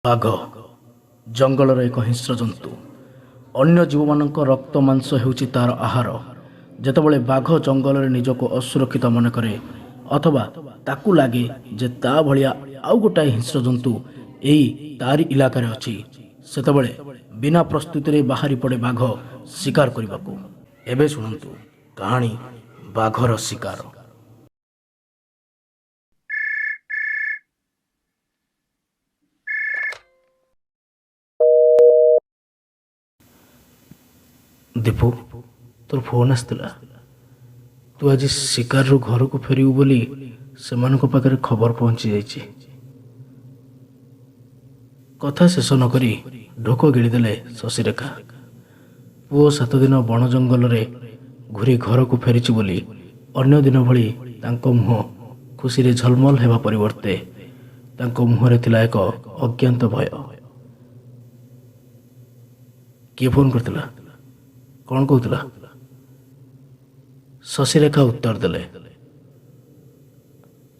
ବାଘ ଜଙ୍ଗଲର ଏକ ହିଂସ୍ର ଜନ୍ତୁ। ଅନ୍ୟ ଜୀବମାନଙ୍କ ରକ୍ତ ମାଂସ ହେଉଛି ତାର ଆହାର। ଯେତେବେଳେ ବାଘ ଜଙ୍ଗଲରେ ନିଜକୁ ଅସୁରକ୍ଷିତ ମନେ କରେ ଅଥବା ତାକୁ ଲାଗେ ଯେ ତା ଭଳିଆ ଆଉ ଗୋଟାଏ ହିଂସ୍ର ଜନ୍ତୁ ଏହି ତାରି ଇଲାକାରେ ଅଛି, ସେତେବେଳେ ବିନା ପ୍ରସ୍ତୁତିରେ ବାହାରି ପଡ଼େ ବାଘ ଶିକାର କରିବାକୁ। ଏବେ ଶୁଣନ୍ତୁ କାହାଣୀ ବାଘର ଶିକାର। ଦୀପୁ, ତୋର ଫୋନ୍ ଆସିଥିଲା। ତୁ ଆଜି ଶିକାରରୁ ଘରକୁ ଫେରିବୁ ବୋଲି ସେମାନଙ୍କ ପାଖରେ ଖବର ପହଞ୍ଚି ଯାଇଛି। କଥା ଶେଷ ନ କରି ଢୋକ ଗିଳିଦେଲେ ଶଶିରେଖା। ପୁଅ 7 ଦିନ ବଣ ଜଙ୍ଗଲରେ ଘୁରି ଘରକୁ ଫେରିଛି ବୋଲି ଅନ୍ୟ ଦିନ ଭଳି ତାଙ୍କ ମୁହଁ ଖୁସିରେ ଝଲମଲ ହେବା ପରିବର୍ତ୍ତେ ତାଙ୍କ ମୁହଁରେ ଥିଲା ଏକ ଅଜ୍ଞାତ ଭୟ। କିଏ ଫୋନ୍ କରିଥିଲା? କ'ଣ କହୁଥିଲା? ଶଶିରେଖା ଉତ୍ତର ଦେଲେ,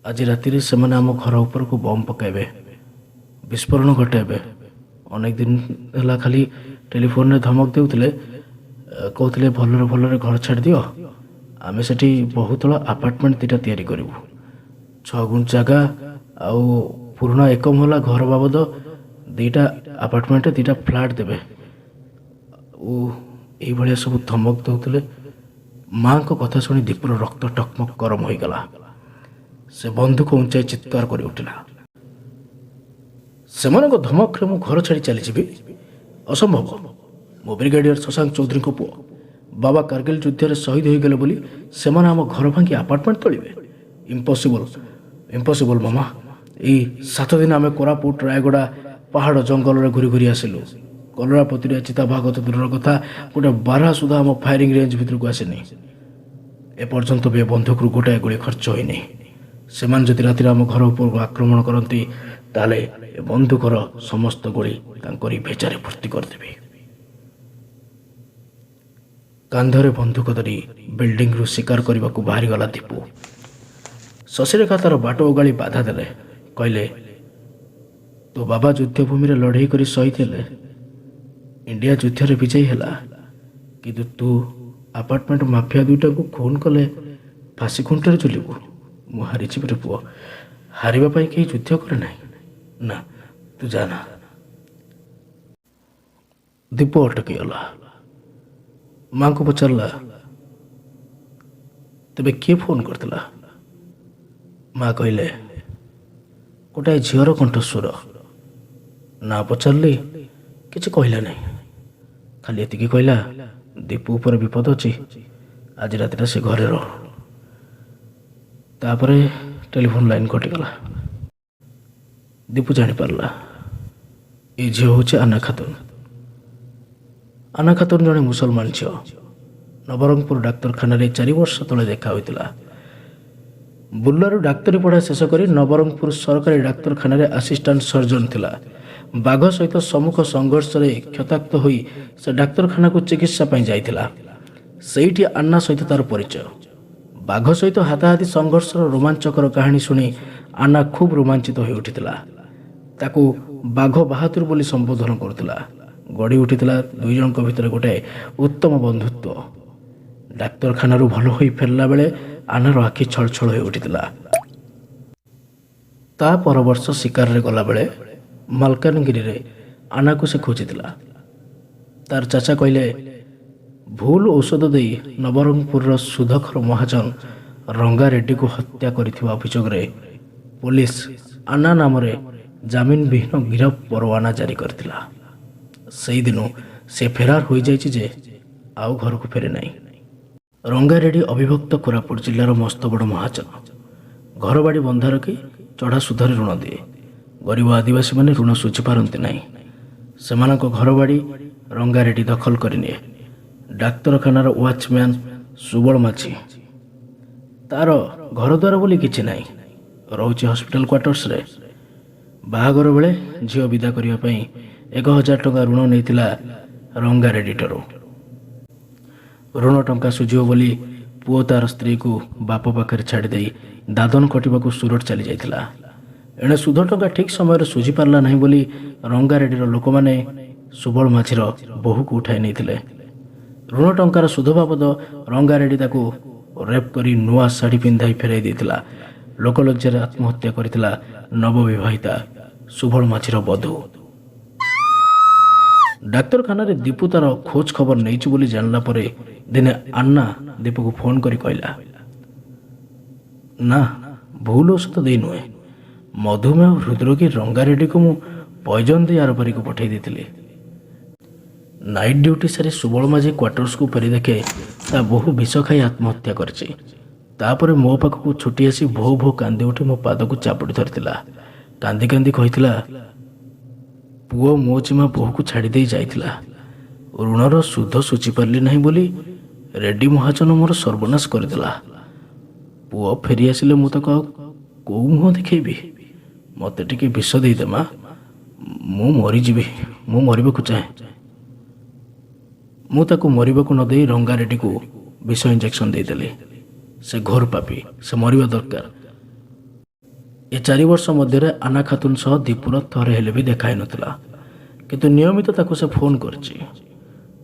ଆଜି ରାତିରେ ସେମାନେ ଆମ ଘର ଉପରକୁ ବମ୍ ପକାଇବେ, ବିସ୍ଫୋରଣ ଘଟାଇବେ। ଅନେକ ଦିନ ହେଲା ଖାଲି ଟେଲିଫୋନ୍ରେ ଧମକ ଦେଉଥିଲେ, କହୁଥିଲେ ଭଲରେ ଭଲରେ ଘର ଛାଡ଼ିଦିଅ, ଆମେ ସେଠି ବହୁତଳ ଆପାର୍ଟମେଣ୍ଟ 2ଟା ତିଆରି କରିବୁ। 6 ଗୁଣ୍ଠ ଜାଗା ଆଉ ପୁରୁଣା 1 ମହଲା ଘର ବାବଦ 2ଟା ଆପାର୍ଟମେଣ୍ଟରେ 2ଟା ଫ୍ଲାଟ୍ ଦେବେ। ଓ ଏଇଭଳିଆ ସବୁ ଧମକ ଦେଉଥିଲେ। ମାଆଙ୍କ କଥା ଶୁଣି ଦୀପୁର ରକ୍ତ ଟକମକ ଗରମ ହୋଇଗଲା। ସେ ବନ୍ଧୁକ ଉଞ୍ଚାଇ ଚିତ୍କାର କରି ଉଠିଲା, ସେମାନଙ୍କ ଧମକରେ ମୁଁ ଘର ଛାଡ଼ି ଚାଲିଯିବି? ଅସମ୍ଭବ। ମୁଁ ବ୍ରିଗେଡିୟର ଶଶାଙ୍କ ଚୌଧୁରୀଙ୍କ ପୁଅ। ବାବା କାର୍ଗିଲ ଯୁଦ୍ଧରେ ଶହୀଦ ହୋଇଗଲେ ବୋଲି ସେମାନେ ଆମ ଘର ଭାଙ୍ଗି ଆପାର୍ଟମେଣ୍ଟ ତୋଳିବେ? ଇମ୍ପସିବଲ୍, ଇମ୍ପସିବଲ୍ ମାମା। ଏଇ 7 ଦିନ ଆମେ କୋରାପୁଟ, ରାୟଗଡ଼ା ପାହାଡ଼ ଜଙ୍ଗଲରେ ଘୁରି ଘୁରି ଆସିଲୁ। କଲରାପତିରେ ଚିତାବାଘ ତ ଦୂରର କଥା, ଗୋଟେ ବାରହା ସୁଦ୍ଧା ଆମ ଫାୟାରିଂ ରେଞ୍ଜ ଭିତରକୁ ଆସିନି। ଏପର୍ଯ୍ୟନ୍ତ ବି ଏ ବନ୍ଧୁକରୁ ଗୋଟାଏ ଗୁଳି ଖର୍ଚ୍ଚ ହୋଇନି। ସେମାନେ ଯଦି ରାତିରେ ଆମ ଘର ଉପରକୁ ଆକ୍ରମଣ କରନ୍ତି, ତାହେଲେ ଏ ବନ୍ଧୁକର ସମସ୍ତ ଗୁଳି ତାଙ୍କରି ଭେଜାରେ ଭର୍ତ୍ତି କରିଦେବି। କାନ୍ଧରେ ବନ୍ଧୁକ ଧରି ବିଲ୍ଡିଂରୁ ଶିକାର କରିବାକୁ ବାହାରିଗଲା ଦୀପୁ। ଶଶିରେଖା ତାର ବାଟ ଓଗାଳି ବାଧା ଦେଲେ, କହିଲେ, ତୋ ବାବା ଯୁଦ୍ଧଭୂମିରେ ଲଢ଼େଇ କରି ଶହୀଦ ହେଲେ, ଇଣ୍ଡିଆ ଯୁଦ୍ଧରେ ବିଜୟୀ ହେଲା, କିନ୍ତୁ ତୁ ଆପାର୍ଟମେଣ୍ଟ ମାଫିଆ 2ଟାକୁ ଖୁନ୍ କଲେ ଫାଶୀ ଖୁଣ୍ଟରେ ଝୁଲିବୁ। ମୁଁ ହାରିଯିବି ରେ ପୁଅ। ହାରିବା ପାଇଁ କେହି ଯୁଦ୍ଧ କରେ ନାହିଁ। ନା, ତୁ ଜାନା। ଦୀପୁ ଅଟକିଗଲା। ମାଆଙ୍କୁ ପଚାରିଲା, ତେବେ କିଏ ଫୋନ୍ କରିଥିଲା? ମା କହିଲେ, ଗୋଟାଏ ଝିଅର କଣ୍ଠସ୍ୱର। ନା ପଚାରିଲି, କିଛି କହିଲା ନାହିଁ। ଖାଲି ଏତିକି କହିଲା, ଦୀପୁ ଉପରେ ବିପଦ ଅଛି, ଆଜି ରାତିଟା ସେ ଘରେ ରହ। ତାପରେ ଟେଲିଫୋନ୍ ଲାଇନ୍ କଟିଗଲା। ଦୀପୁ ଜାଣିପାରିଲା, ଏ ଝିଅ ହେଉଛି ଆନା ଖାତୁନ। ଆନା ଖାତୁନ ଜଣେ ମୁସଲମାନ ଝିଅ। ନବରଙ୍ଗପୁର ଡାକ୍ତରଖାନାରେ 4 ବର୍ଷ ତଳେ ଦେଖା ହୋଇଥିଲା। ବୁର୍ଲାରୁ ଡାକ୍ତରୀ ପଢ଼ା ଶେଷ କରି ନବରଙ୍ଗପୁର ସରକାରୀ ଡାକ୍ତରଖାନାରେ ଆସିଷ୍ଟାଣ୍ଟ ସର୍ଜନ ଥିଲା। ବାଘ ସହିତ ସମ୍ମୁଖ ସଂଘର୍ଷରେ କ୍ଷତାକ୍ତ ହୋଇ ସେ ଡାକ୍ତରଖାନାକୁ ଚିକିତ୍ସା ପାଇଁ ଯାଇଥିଲା। ସେଇଠି ଆନ୍ନା ସହିତ ତାର ପରିଚୟ। ବାଘ ସହିତ ହାତାହାତି ସଂଘର୍ଷର ରୋମାଞ୍ଚକର କାହାଣୀ ଶୁଣି ଆନ୍ନା ଖୁବ୍ ରୋମାଞ୍ଚିତ ହୋଇ ଉଠିଥିଲା। ତାକୁ ବାଘ ବାହାଦୁର ବୋଲି ସମ୍ବୋଧନ କରୁଥିଲା। ଗଢ଼ି ଉଠିଥିଲା 2 ଜଣଙ୍କ ଭିତରେ ଗୋଟାଏ ଉତ୍ତମ ବନ୍ଧୁତ୍ୱ। ଡାକ୍ତରଖାନାରୁ ଭଲ ହୋଇ ଫେରିଲା ବେଳେ ଆନାର ଆଖି ଛଳଛଳ ହୋଇ ଉଠିଥିଲା। ତା ପର ବର୍ଷ ଶିକାରରେ ଗଲାବେଳେ ମାଲକାନଗିରିରେ ଆନାକୁ ସେ ଖୋଜିଥିଲା। ତାର ଚାଚା କହିଲେ, ଭୁଲ ଔଷଧ ଦେଇ ନବରଙ୍ଗପୁରର ସୁଧଖର ମହାଜନ ରଙ୍ଗା ରେଡ୍ଡିକୁ ହତ୍ୟା କରିଥିବା ଅଭିଯୋଗରେ ପୋଲିସ ଆନା ନାମରେ ଜାମିନବିହୀନ ଗିରଫ ପରୱାନା ଜାରି କରିଥିଲା। ସେହିଦିନୁ ସେ ଫେରାର ହୋଇଯାଇଛି ଯେ ଆଉ ଘରକୁ ଫେରେ ନାହିଁ। ରଙ୍ଗା ରେଡ୍ଡି ଅବିଭକ୍ତ କୋରାପୁଟ ଜିଲ୍ଲାର ମସ୍ତ ବଡ଼ ମହାଜନ। ଘରବାଡ଼ି ବନ୍ଧା ରଖି ଚଢ଼ା ସୁଧରେ ଋଣ ଦିଏ। ଗରିବ ଆଦିବାସୀମାନେ ଋଣ ଶୁଝିପାରନ୍ତି ନାହିଁ। ସେମାନଙ୍କ ଘରବାଡ଼ି ରଙ୍ଗା ରେଡ୍ଡି ଦଖଲ କରିନିଏ। ଡାକ୍ତରଖାନାର ୱାଚମ୍ୟାନ୍ ସୁବଳ ମାଝୀ, ତାର ଘରଦ୍ୱାର ବୋଲି କିଛି ନାହିଁ, ରହୁଛି ହସ୍ପିଟାଲ କ୍ୱାର୍ଟର୍ସରେ। ବାହାଘର ବେଳେ ଝିଅ ବିଦା କରିବା ପାଇଁ 1000 ଟଙ୍କା ଋଣ ନେଇଥିଲା ରଙ୍ଗା ରେଡ୍ଡିଠାରୁ। ଋଣ ଟଙ୍କା ଶୁଝିବ ବୋଲି ପୁଅ ତାର ସ୍ତ୍ରୀକୁ ବାପ ପାଖରେ ଛାଡ଼ିଦେଇ ଦାଦନ ଖଟିବାକୁ ସୁରଟ ଚାଲି ଯାଇଥିଲା। ଏଣେ ସୁଧ ଟଙ୍କା ଠିକ୍ ସମୟରେ ଶୁଝିପାରିଲା ନାହିଁ ବୋଲି ରଙ୍ଗାରେଡିର ଲୋକମାନେ ସୁବଳ ମାଝିର ବୋହୂକୁ ଉଠାଇ ନେଇଥିଲେ। ଋଣ ଟଙ୍କାର ସୁଧ ବାବଦ ରଙ୍ଗାରେଡି ତାକୁ ରେପ୍ କରି ନୂଆ ଶାଢ଼ୀ ପିନ୍ଧାଇ ଫେରାଇ ଦେଇଥିଲା। ଲୋକଲଜ୍ଜାରେ ଆତ୍ମହତ୍ୟା କରିଥିଲା ନବବିବାହିତା ସୁବଳ ମାଝିର ବଧୂ। ଡାକ୍ତରଖାନାରେ ଦୀପୁ ତାର ଖୋଜ ଖବର ନେଇଛି ବୋଲି ଜାଣିଲା ପରେ ଦିନେ ଆନ୍ନା ଦୀପୁକୁ ଫୋନ୍ କରି କହିଲା, ନା ଭୁଲ ଔଷଧ ଦେଇ ନୁହେଁ, ମଧୁମେହ ହୃଦରୋଗୀ ରଙ୍ଗାରେଡିକୁ ମୁଁ ପଏଜନ୍ ଦେଇ ଆରପାରିକୁ ପଠାଇ ଦେଇଥିଲି। ନାଇଟ୍ ଡ୍ୟୁଟି ସାରି ସୁବଳ ମାଝି କ୍ୱାର୍ଟର୍ସକୁ ଫେରି ଦେଖେ ତା ବୋହୂ ବିଷ ଖାଇ ଆତ୍ମହତ୍ୟା କରିଛି। ତାପରେ ମୋ ପାଖକୁ ଛୁଟି ଆସି ଭୋ ଭୋ କାନ୍ଦି ଉଠି ମୋ ପାଦକୁ ଚାପୁଡ଼ି ଧରିଥିଲା। କାନ୍ଦି କାନ୍ଦି କହିଥିଲା, ପୁଅ ମୋ ଜିମା ବୋହୂକୁ ଛାଡ଼ି ଦେଇ ଯାଇଥିଲା। ଋଣର ସୁଧ ଶୁଝିପାରିଲି ନାହିଁ ବୋଲି ରେଡ୍ଡି ମହାଜନ ମୋର ସର୍ବନାଶ କରିଦେଲା। ପୁଅ ଫେରି ଆସିଲେ ମୁଁ ତାକୁ ଆଉ କୋଉ ମୁହଁ ଦେଖେଇବି? ମୋତେ ଟିକେ ବିଷ ଦେଇଦେ ମା, ମୁଁ ମରିଯିବି, ମୁଁ ମରିବାକୁ ଚାହେଁ। ମୁଁ ତାକୁ ମରିବାକୁ ନ ଦେଇ ରଙ୍ଗାରେଡିକୁ ବିଷ ଇଞ୍ଜେକ୍ସନ୍ ଦେଇଦେଲି। ସେ ଘୋର ପାପୀ, ସେ ମରିବା ଦରକାର। ଏ 4 ବର୍ଷ ମଧ୍ୟରେ ଆନା ଖାତୁନ ସହ ଦୀପୁର ଥରେ ହେଲେ ବି ଦେଖା ହେଇନଥିଲା। କିନ୍ତୁ ନିୟମିତ ତାକୁ ସେ ଫୋନ୍ କରିଛି।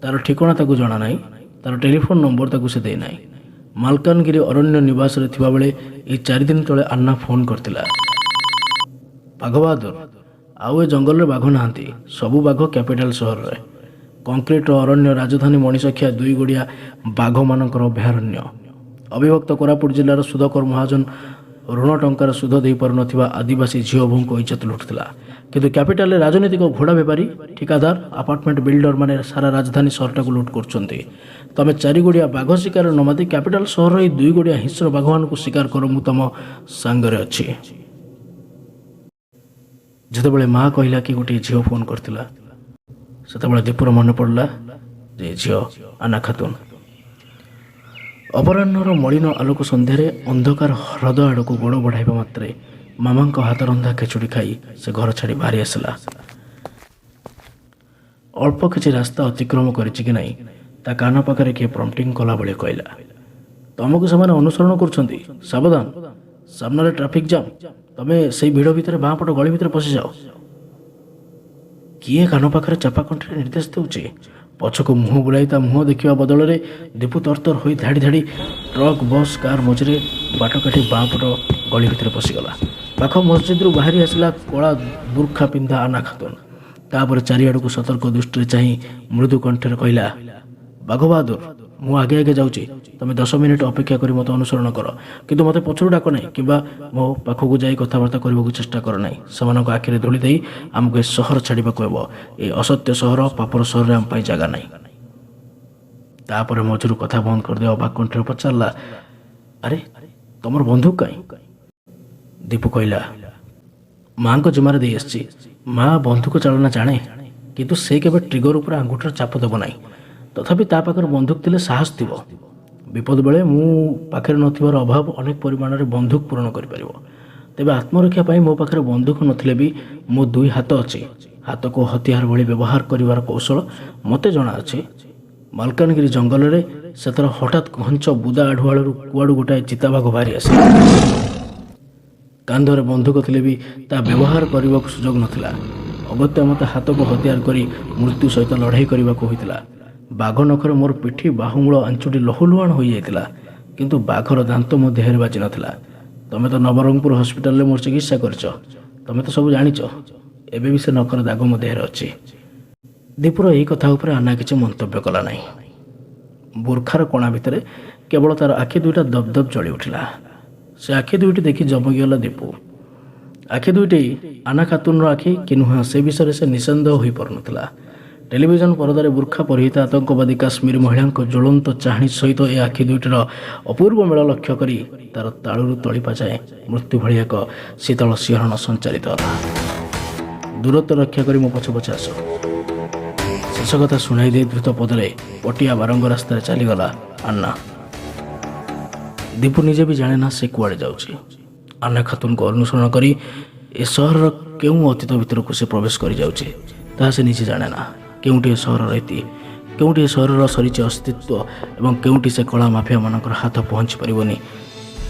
ତାର ଠିକଣା ତାକୁ ଜଣା ନାହିଁ, ତାର ଟେଲିଫୋନ୍ ନମ୍ବର ତାକୁ ସେ ଦେଇନାହିଁ। ମାଲକାନଗିରି ଅରଣ୍ୟ ନିବାସରେ ଥିବାବେଳେ ଏଇ 4 ଦିନ ତଳେ ଆନ୍ନା ଫୋନ୍ କରିଥିଲା, ବାଘ ବାହାଦୁର, ଆଉ ଏ ଜଙ୍ଗଲରେ ବାଘ ନାହାନ୍ତି, ସବୁ ବାଘ କ୍ୟାପିଟାଲ ସହରରେ। କଂକ୍ରିଟର ଅରଣ୍ୟ ରାଜଧାନୀ ମଣିଷଖିଆ 2 ଗୋଡ଼ିଆ ବାଘମାନଙ୍କର ଅଭୟାରଣ୍ୟ। ଅବିଭକ୍ତ କୋରାପୁଟ ଜିଲ୍ଲାର ସୁଧକର ମହାଜନ ଋଣ ଟଙ୍କାର ସୁଧ ଦେଇପାରୁନଥିବା ଆଦିବାସୀ ଝିଅ ବୋହୂଙ୍କ ଇଜ୍ଜତ ଲୁଟୁଥିଲା। କିନ୍ତୁ କ୍ୟାପିଟାଲରେ ରାଜନୈତିକ ଘୋଡ଼ା ବେପାରୀ, ଠିକାଦାର, ଆପାର୍ଟମେଣ୍ଟ ବିଲ୍ଡରମାନେ ସାରା ରାଜଧାନୀ ସହରଟାକୁ ଲୁଟ୍ କରୁଛନ୍ତି। ତମେ 4 ଗୋଡ଼ିଆ ବାଘ ଶିକାର ନ ମାତି କ୍ୟାପିଟାଲ ସହରର ଏଇ 2 ଗୋଡ଼ିଆ ହିଂସ୍ର ବାଘମାନଙ୍କୁ ଶିକାର କର, ମୁଁ ତମ ସାଙ୍ଗରେ ଅଛି। ଯେତେବେଳେ ମା କହିଲା କି ଗୋଟିଏ ଝିଅ ଫୋନ୍ କରିଥିଲା, ସେତେବେଳେ ଦୀପୁର ମନେ ପଡ଼ିଲା ଯେ ଝିଅ ଆନା ଖାତୁନ। ଅପରାହ୍ନର ମଳିନ ଆଲୋକ ସନ୍ଧ୍ୟାରେ ଅନ୍ଧକାର ହ୍ରଦ ଆଡ଼କୁ ଗୋଡ଼ ବଢ଼ାଇବା ମାତ୍ରେ ମାମାଙ୍କ ହାତରନ୍ଧା ଖେଚୁଡ଼ି ଖାଇ ସେ ଘର ଛାଡ଼ି ବାହାରି ଆସିଲା। ଅଳ୍ପ କିଛି ରାସ୍ତା ଅତିକ୍ରମ କରିଛି କି ନାହିଁ ତା କାନ ପାଖରେ କିଏ ପ୍ରମ୍ପଟିଂ କଲାଭଳି କହିଲା, ତମକୁ ସେମାନେ ଅନୁସରଣ କରୁଛନ୍ତି, ସାବଧାନ, ସାମ୍ନାରେ ଟ୍ରାଫିକ୍ ଜାମ୍, ତମେ ସେଇ ଭିଡ଼ ଭିତରେ ବାଁ ପଟ ଗଳି ଭିତରେ ପଶିଯାଅ। କିଏ କାନ ପାଖରେ ଚାପା କଣ୍ଠରେ ନିର୍ଦ୍ଦେଶ ଦେଉଛି? ପଛକୁ ମୁହଁ ବୁଲାଇ ତା ମୁହଁ ଦେଖିବା ବଦଳରେ ଦୀପୁ ତରତର ହୋଇ ଧାଡ଼ି ଧାଡ଼ି ଟ୍ରକ୍, ବସ୍, କାର୍ ମଝିରେ ବାଟ କାଟି ବାଁ ପଟ ଗଳି ଭିତରେ ପଶିଗଲା। ପାଖ ମସଜିଦରୁ ବାହାରି ଆସିଲା କଳା ବୁର୍ଖା ପିନ୍ଧା ଆନା ଖାତୁନ। ତାପରେ ଚାରିଆଡ଼କୁ ସତର୍କ ଦୃଷ୍ଟିରେ ଚାହିଁ ମୃଦୁ କଣ୍ଠରେ କହିଲା, ବାଘ ବାହାଦୁର, ମୁଁ ଆଗେ ଆଗେ ଯାଉଛି, ତମେ 10 ମିନିଟ୍ ଅପେକ୍ଷା କରି ମୋତେ ଅନୁସରଣ କର, କିନ୍ତୁ ମୋତେ ପଛରୁ ଡାକ ନାହିଁ କିମ୍ବା ମୋ ପାଖକୁ ଯାଇ କଥାବାର୍ତ୍ତା କରିବାକୁ ଚେଷ୍ଟା କର ନାହିଁ। ସେମାନଙ୍କ ଆଖିରେ ଧୂଳି ଦେଇ ଆମକୁ ଏ ସହର ଛାଡ଼ିବାକୁ ହେବ। ଏ ଅସତ୍ୟ ସହର, ପାପର ସହରରେ ଆମ ପାଇଁ ଜାଗା ନାହିଁ। ତାପରେ ମଝିରୁ କଥା ବନ୍ଦ କରିଦେଇ ଅବାକ୍ କଣ୍ଠରେ ପଚାରିଲା, ଆରେ ତମର ବନ୍ଧୁକ କାହିଁ? ଦୀପୁ କହିଲା, ମାଙ୍କ ଜିମାରେ ଦେଇ ଆସିଛି। ମା ବନ୍ଧୁକ ଚାଳନା ଜାଣେ, କିନ୍ତୁ ସେ କେବେ ଟ୍ରିଗର ଉପରେ ଆଙ୍ଗୁଠିର ଚାପ ଦେବ ନାହିଁ। ତଥାପି ତା ପାଖରେ ବନ୍ଧୁକ ଥିଲେ ସାହସ ଥିବ। ବିପଦ ବେଳେ ମୁଁ ପାଖରେ ନଥିବାର ଅଭାବ ଅନେକ ପରିମାଣରେ ବନ୍ଧୁକ ପୂରଣ କରିପାରିବ। ତେବେ ଆତ୍ମରକ୍ଷା ପାଇଁ ମୋ ପାଖରେ ବନ୍ଧୁକ ନଥିଲେ ବି ମୋ 2 ହାତ ଅଛି। ହାତକୁ ହତିଆର ଭଳି ବ୍ୟବହାର କରିବାର କୌଶଳ ମୋତେ ଜଣାଅଛି। ମାଲକାନଗିରି ଜଙ୍ଗଲରେ ସେଥର ହଠାତ୍ ଘଞ୍ଚ ବୁଦା ଆଢ଼ୁଆଳରୁ କୁଆଡ଼ୁ ଗୋଟାଏ ଚିତାବାଘ ବାହାରି ଆସିଲା। କାନ୍ଧରେ ବନ୍ଧୁକ ଥିଲେ ବି ତା ବ୍ୟବହାର କରିବାକୁ ସୁଯୋଗ ନଥିଲା। ଅଗତ୍ୟା ମୋତେ ହାତକୁ ହତିଆର କରି ମୃତ୍ୟୁ ସହିତ ଲଢ଼େଇ କରିବାକୁ ହୋଇଥିଲା। ବାଘ ନଖରେ ମୋର ପିଠି, ବାହୁମୂଳ, ଆଞ୍ଚୁଟି ଲହୁଲୁହାଣ ହୋଇଯାଇଥିଲା, କିନ୍ତୁ ବାଘର ଦାନ୍ତ ମୋ ଦେହରେ ବାଜି ନଥିଲା। ତମେ ତ ନବରଙ୍ଗପୁର ହସ୍ପିଟାଲରେ ମୋର ଚିକିତ୍ସା କରିଛ, ତମେ ତ ସବୁ ଜାଣିଛ। ଏବେ ବି ସେ ନଖର ଦାଗ ମୋ ଦେହରେ ଅଛି। ଦୀପୁର ଏହି କଥା ଉପରେ ଆନା କିଛି ମନ୍ତବ୍ୟ କଲା ନାହିଁ। ବୁର୍ଖାର କଣା ଭିତରେ କେବଳ ତାର ଆଖି 2ଟା ଦପ୍ ଦପ୍ ଜଳି ଉଠିଲା। ସେ ଆଖି 2ଟି ଦେଖି ଜମକିଗଲା ଦୀପୁ। ଆଖି 2ଟି ଆନା ଖାତୁନର ଆଖି କି ନୁହେଁ ସେ ବିଷୟରେ ସେ ନିଃସନ୍ଦେହ ହୋଇପାରୁନଥିଲା। ଟେଲିଭିଜନ ପରଦାରେ ବୁର୍ଖା ପରିହିତ ଆତଙ୍କବାଦୀ କାଶ୍ମୀରୀ ମହିଳାଙ୍କ ଜ୍ୱଳନ୍ତ ଚାହାଣୀ ସହିତ ଏ ଆଖି 2ଟିର ଅପୂର୍ବ ମେଳ ଲକ୍ଷ୍ୟ କରି ତାର ତାଳୁରୁ ତଳିପା ଯାଏ ମୃତ୍ୟୁ ଭଳି ଏକ ଶୀତଳ ଶିହରଣ ସଞ୍ଚାରିତ ହେଲା। ଦୂରତ୍ୱ ରକ୍ଷା କରି ମୋ ପଛେ ପଛେ ଆସ। ଶେଷ କଥା ଶୁଣାଇ ଦେଇ ଦ୍ରୁତ ପଦରେ ପଟିଆ ବାରଙ୍ଗ ରାସ୍ତାରେ ଚାଲିଗଲା ଆନ୍ନା। ଦୀପୁ ନିଜେ ବି ଜାଣେ ନା ସେ କୁଆଡ଼େ ଯାଉଛି। ଆନ୍ନା ଖାତୁନକୁ ଅନୁସରଣ କରି ଏ ସହରର କେଉଁ ଅତୀତ ଭିତରକୁ ସେ ପ୍ରବେଶ କରିଯାଉଛି ତାହା ସେ ନିଜେ ଜାଣେ ନା। କେଉଁଠି ଏ ସହରର ଇତି, କେଉଁଠି ଏ ସହରର ସରିଛି ଅସ୍ତିତ୍ୱ ଏବଂ କେଉଁଠି ସେ କଳା ମାଫିଆମାନଙ୍କର ହାତ ପହଞ୍ଚି ପାରିବନି,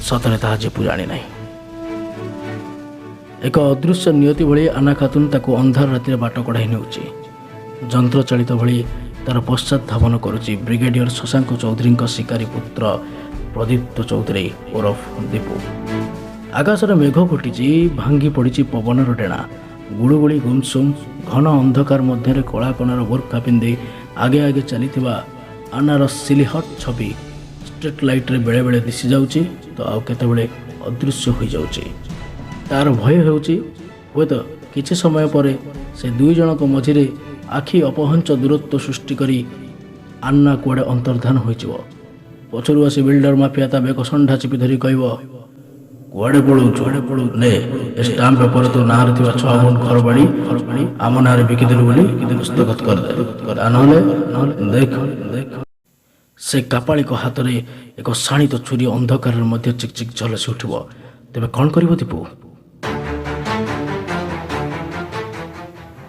ସତରେ ତାହା ଦୀପୁ ଜାଣିନାହିଁ। ଏକ ଅଦୃଶ୍ୟ ନିୟତି ଭଳି ଆନା ଖାତୁନ ତାକୁ ଅନ୍ଧାର ରାତିରେ ବାଟ କଢ଼ାଇ ନେଉଛି। ଯନ୍ତ୍ର ଚାଳିତ ଭଳି ତାର ପଶ୍ଚାତ ଧାବନ କରୁଛି ବ୍ରିଗେଡିୟର ଶଶାଙ୍କ ଚୌଧୁରୀଙ୍କ ଶିକାରୀ ପୁତ୍ର ପ୍ରଦୀପ୍ତ ଚୌଧୁରୀ ଓରଫ ଦୀପୁ। ଆକାଶରେ ମେଘ ଘୋଟିଛି, ଭାଙ୍ଗି ପଡ଼ିଛି ପବନର ଡେଣା। ଗୁଳୁଗୁଳି ଗୁମସୁମ୍ ଘନ ଅନ୍ଧକାର ମଧ୍ୟରେ କଳା କଣାର ବୁର୍ଖା ପିନ୍ଧି ଆଗେ ଆଗେ ଚାଲିଥିବା ଆନାର ସିଲିହଟ୍ ଛବି ଷ୍ଟ୍ରିଟ୍ ଲାଇଟ୍ରେ ବେଳେବେଳେ ଦିଶିଯାଉଛି ତ ଆଉ କେତେବେଳେ ଅଦୃଶ୍ୟ ହୋଇଯାଉଛି। ତାର ଭୟ ହେଉଛି ହୁଏତ କିଛି ସମୟ ପରେ ସେ ଦୁଇ ଜଣଙ୍କ ମଝିରେ ଆଖି ଅପହଞ୍ଚ ଦୂରତ୍ୱ ସୃଷ୍ଟି କରି ଆନ୍ନା କୁଆଡ଼େ ଅନ୍ତର୍ଦ୍ଧାନ ହୋଇଯିବ। ପଛରୁ ଆସି ବିଲ୍ଡର ମାଫିଆ ତା ବେକ ଷଣ୍ଢା ଚିପି ଧରି କହିବ, କୁଆଡ଼େ ପଳଉଛୁ ନେ ଏ ଷ୍ଟାମ୍ପ ପେପର ତୋ ନାଁରେ ଥିବା 6 ଗୁଣ୍ଠ ଘର ବାଡ଼ି ଆମ ନାଁରେ ବିକିଦେଲୁ ବୋଲି ଦସ୍ତଖତ କରିଦେ, ନହେଲେ ଦେଖ। ସେ କାପାଳିକ ହାତରେ ଏକ ଶାଣିତ ଛୁରୀ ଅନ୍ଧକାରରେ ମଧ୍ୟ ଚିକ୍ ଚିକ୍ ଝଲସି ଉଠିବ। ତେବେ କ'ଣ କରିବ ଦୀପୁ?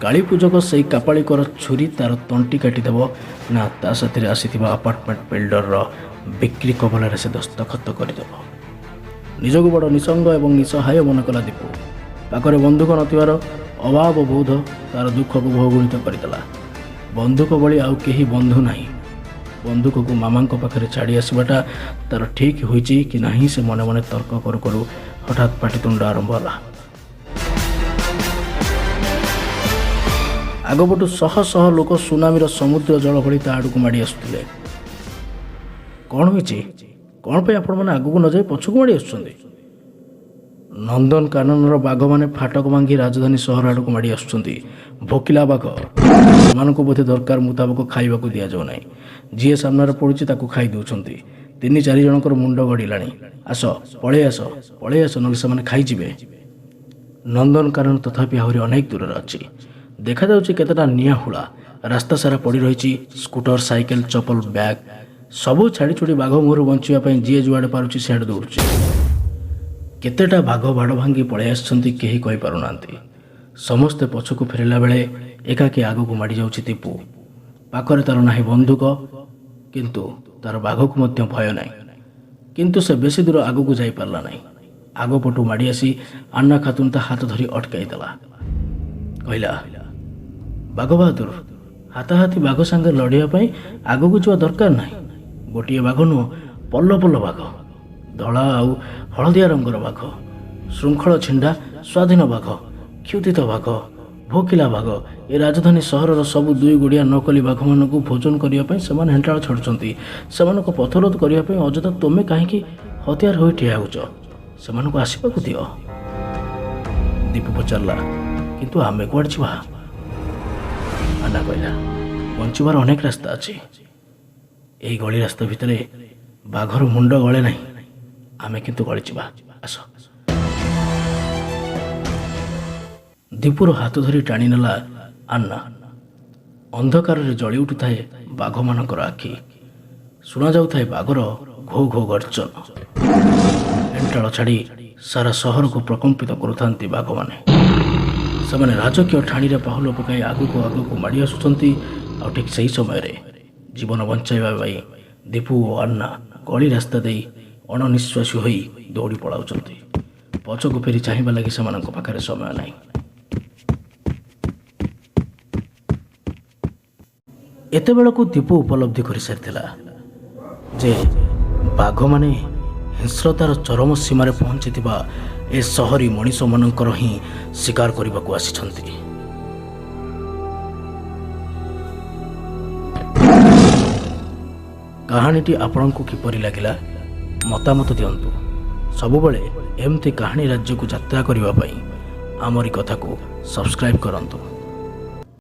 କାଳୀ ପୂଜକ ସେଇ କାପାଳିକର ଛୁରୀ ତାର ତଣ୍ଟି କାଟିଦେବ ନା ତା ସାଥିରେ ଆସିଥିବା ଆପାର୍ଟମେଣ୍ଟ ବିଲ୍ଡରର ବିକ୍ରି କବଲାରେ ସେ ଦସ୍ତଖତ କରିଦେବ? ନିଜକୁ ବଡ଼ ନିସଙ୍ଗ ଏବଂ ନିସହାୟ ମନେ କଲା ଦୀପୁ। ପାଖରେ ବନ୍ଧୁକ ନଥିବାର ଅଭାବ ବୋଧ ତାର ଦୁଃଖକୁ ବହୁଗୁଣିତ କରିଦେଲା। ବନ୍ଧୁକ ଭଳି ଆଉ କେହି ବନ୍ଧୁ ନାହିଁ। ବନ୍ଧୁକକୁ ମାମାଙ୍କ ପାଖରେ ଛାଡ଼ି ଆସିବାଟା ତାର ଠିକ୍ ହୋଇଛି କି ନାହିଁ ସେ ମନେ ମନେ ତର୍କ କରୁ କରୁ ହଠାତ୍ ପାଟିତୁଣ୍ଡ ଆରମ୍ଭ ହେଲା। ଆଗପଟୁ ଶହ ଶହ ଲୋକ ସୁନାମିର ସମୁଦ୍ର ଜଳ ଭଳି ତା ଆଡ଼କୁ ମାଡ଼ି ଆସୁଥିଲେ। କ'ଣ ହୋଇଛି? କ'ଣ ପାଇଁ ଆପଣମାନେ ଆଗକୁ ନ ଯାଇ ପଛକୁ ମାଡ଼ି ଆସୁଛନ୍ତି? ନନ୍ଦନକାନନର ବାଘମାନେ ଫାଟକ ଭାଙ୍ଗି ରାଜଧାନୀ ସହର ଆଡ଼କୁ ମାଡ଼ି ଆସୁଛନ୍ତି। ଭୋକିଲା ବାଘ, ସେମାନଙ୍କୁ ବୋଧେ ଦରକାର ମୁତାବକ ଖାଇବାକୁ ଦିଆଯାଉ ନାହିଁ। ଯିଏ ସାମ୍ନାରେ ପଡ଼ୁଛି ତାକୁ ଖାଇ ଦେଉଛନ୍ତି। 3-4 ଜଣଙ୍କର ମୁଣ୍ଡ ଗଡ଼ିଲାଣି। ଆସ, ପଳେଇ ଆସ, ନହେଲେ ସେମାନେ ଖାଇଯିବେ। ନନ୍ଦନକାନନ ତଥାପି ଆହୁରି ଅନେକ ଦୂରରେ ଅଛି। ଦେଖାଯାଉଛି କେତେଟା ନିଆଁ ହୁଳା ରାସ୍ତା ସାରା ପଡ଼ି ରହିଛି। ସ୍କୁଟର, ସାଇକେଲ, ଚପଲ, ବ୍ୟାଗ୍ ସବୁ ଛାଡ଼ି ଛୁଡ଼ି ବାଘ ମୁହଁରୁ ବଞ୍ଚିବା ପାଇଁ ଯିଏ ଯୁଆଡ଼େ ପାରୁଛି ସିଆଡ଼େ ଦୌଡ଼ୁଛି। କେତେଟା ବାଘ ବାଡ଼ ଭାଙ୍ଗି ପଳାଇ ଆସିଛନ୍ତି କେହି କହିପାରୁନାହାନ୍ତି। ସମସ୍ତେ ପଛକୁ ଫେରିଲା ବେଳେ ଏକାକୀ ଆଗକୁ ମାଡ଼ି ଯାଉଛି ଦୀପୁ। ପାଖରେ ତାର ନାହିଁ ବନ୍ଧୁକ, କିନ୍ତୁ ତାର ବାଘକୁ ମଧ୍ୟ ଭୟ ନାହିଁ। କିନ୍ତୁ ସେ ବେଶୀ ଦୂର ଆଗକୁ ଯାଇପାରିଲା ନାହିଁ। ଆଗପଟୁ ମାଡ଼ି ଆସି ଆନ୍ନା ଖାତୁନ ତା ହାତ ଧରି ଅଟକାଇ ଦେଲା। କହିଲା, ବାଘ ବାହାଦୁର, ହାତାହାତି ବାଘ ସାଙ୍ଗରେ ଲଢ଼ିବା ପାଇଁ ଆଗକୁ ଯିବା ଦରକାର ନାହିଁ। ଗୋଟିଏ ବାଘ ନୁହଁ, ପଲ ପଲ ବାଘ, ଧଳା ଆଉ ହଳଦିଆ ରଙ୍ଗର ବାଘ, ଶୃଙ୍ଖଳ ଛିଣ୍ଡା ସ୍ୱାଧୀନ ବାଘ, କ୍ଷୁଧିତ ବାଘ, ଭୋକିଲା ବାଘ। ଏ ରାଜଧାନୀ ସହରର ସବୁ 2 ଗୋଡ଼ିଆ ନକଲି ବାଘମାନଙ୍କୁ ଭୋଜନ କରିବା ପାଇଁ ସେମାନେ ହେଣ୍ଟାଳ ଛାଡ଼ୁଛନ୍ତି। ସେମାନଙ୍କୁ ପଥରୋଧ କରିବା ପାଇଁ ଅଯଥା ତୁମେ କାହିଁକି ହତିଆର ହୋଇ ଠିଆ ହେଉଛ? ସେମାନଙ୍କୁ ଆସିବାକୁ ଦିଅ। ଦୀପୁ ପଚାରିଲା, କିନ୍ତୁ ଆମେ କୁଆଡ଼େ ଯିବା? ଆନ୍ନା କହିଲା, ବଞ୍ଚିବାର ଅନେକ ରାସ୍ତା ଅଛି। ଏହି ଗଳି ରାସ୍ତା ଭିତରେ ବାଘର ମୁଣ୍ଡ ଗଳେ ନାହିଁ। ଆମେ କିନ୍ତୁ ଗଳିଯିବା, ଆସ। ଦୀପୁର ହାତ ଧରି ଟାଣି ନେଲା ଆନ୍ନା। ଅନ୍ଧକାରରେ ଜଳି ଉଠୁଥାଏ ବାଘମାନଙ୍କର ଆଖି। ଶୁଣାଯାଉଥାଏ ବାଘର ଘୋ ଘୋ ଗର୍ଜନ। ହେଣ୍ଟାଳ ଛାଡ଼ି ସାରା ସହରକୁ ପ୍ରକମ୍ପିତ କରୁଥାନ୍ତି ବାଘମାନେ। ସେମାନେ ରାଜକୀୟ ଠାଣିରେ ପାହୁଲ ପକାଇ ଆଗକୁ ଆଗକୁ ମାଡ଼ି ଆସୁଛନ୍ତି। ଆଉ ଠିକ୍ ସେହି ସମୟରେ ଜୀବନ ବଞ୍ଚାଇବା ପାଇଁ ଦୀପୁ ଓ ଆନ୍ନା ଗଳି ରାସ୍ତା ଦେଇ ଅଣନିଶ୍ୱାସୀ ହୋଇ ଦୌଡ଼ି ପଳାଉଛନ୍ତି। ପଛକୁ ଫେରି ଚାହିଁବା ଲାଗି ସେମାନଙ୍କ ପାଖରେ ସମୟ ନାହିଁ। ଏତେବେଳକୁ ଦୀପୁ ଉପଲବ୍ଧି କରିସାରିଥିଲା ଯେ ବାଘମାନେ ହିଂସ୍ରତାର ଚରମ ସୀମାରେ ପହଞ୍ଚିଥିବା ଏ ସହରୀ ମଣିଷମାନଙ୍କର ହିଁ ଶିକାର କରିବାକୁ ଆସିଛନ୍ତି। କାହାଣୀଟି ଆପଣଙ୍କୁ କିପରି ଲାଗିଲା ମତାମତ ଦିଅନ୍ତୁ। ସବୁବେଳେ ଏମିତି କାହାଣୀ ରାଜ୍ୟକୁ ଯାତ୍ରା କରିବା ପାଇଁ ଆମରି କଥାକୁ ସବସ୍କ୍ରାଇବ୍ କରନ୍ତୁ।